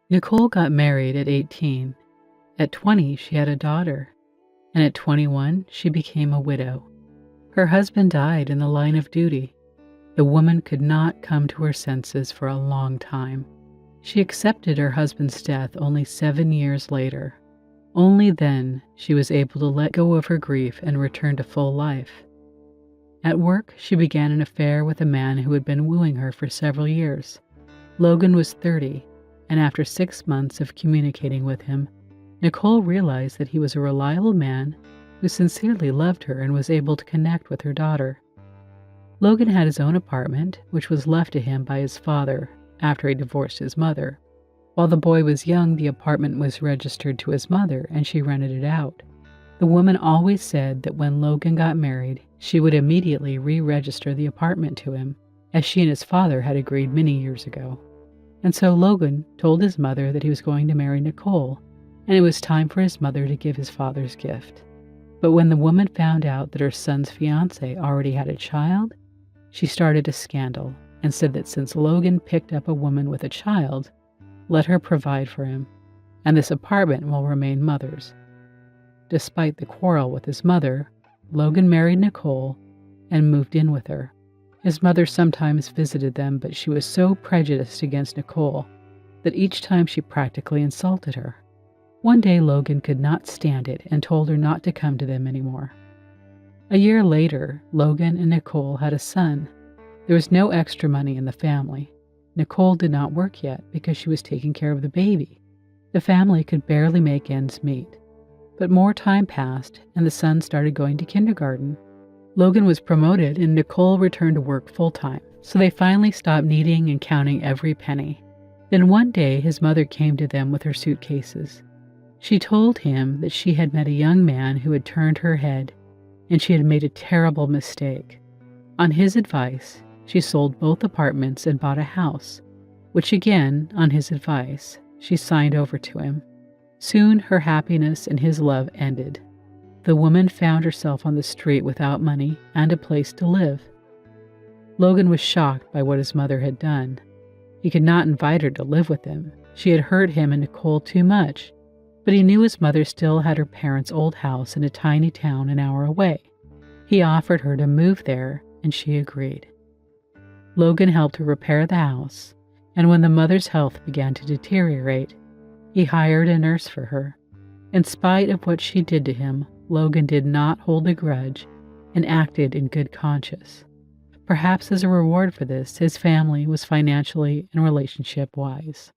Nicole got married at 18. At 20, she had a daughter, and at 21, she became a widow. Her husband died in the line of duty. The woman could not come to her senses for a long time. She accepted her husband's death only 7 years later. Only then she was able to let go of her grief and return to full life. At work, she began an affair with a man who had been wooing her for several years. Logan was 30, and after 6 months of communicating with him, Nicole realized that he was a reliable man who sincerely loved her and was able to connect with her daughter. Logan had his own apartment, which was left to him by his father after he divorced his mother. While the boy was young, the apartment was registered to his mother and she rented it out. The woman always said that when Logan got married, she would immediately re-register the apartment to him, as she and his father had agreed many years ago. And so Logan told his mother that he was going to marry Nicole, and it was time for his mother to give his father's gift. But when the woman found out that her son's fiancée already had a child, she started a scandal and said that since Logan picked up a woman with a child, let her provide for him, and this apartment will remain mother's. Despite the quarrel with his mother, Logan married Nicole and moved in with her. His mother sometimes visited them, but she was so prejudiced against Nicole that each time she practically insulted her. One day Logan could not stand it and told her not to come to them anymore. A year later, Logan and Nicole had a son. There was no extra money in the family. Nicole did not work yet because she was taking care of the baby. The family could barely make ends meet. But more time passed, and the son started going to kindergarten. Logan was promoted, and Nicole returned to work full-time, so they finally stopped needing and counting every penny. Then one day, his mother came to them with her suitcases. She told him that she had met a young man who had turned her head, and she had made a terrible mistake. On his advice, she sold both apartments and bought a house, which again, on his advice, she signed over to him. Soon her happiness and his love ended. The woman found herself on the street without money and a place to live. Logan was shocked by what his mother had done. He could not invite her to live with him. She had hurt him and Nicole too much, but he knew his mother still had her parents' old house in a tiny town an hour away. He offered her to move there, and she agreed. Logan helped her repair the house, and when the mother's health began to deteriorate, he hired a nurse for her. In spite of what she did to him, Logan did not hold a grudge and acted in good conscience. Perhaps as a reward for this, his family was financially and relationship wise.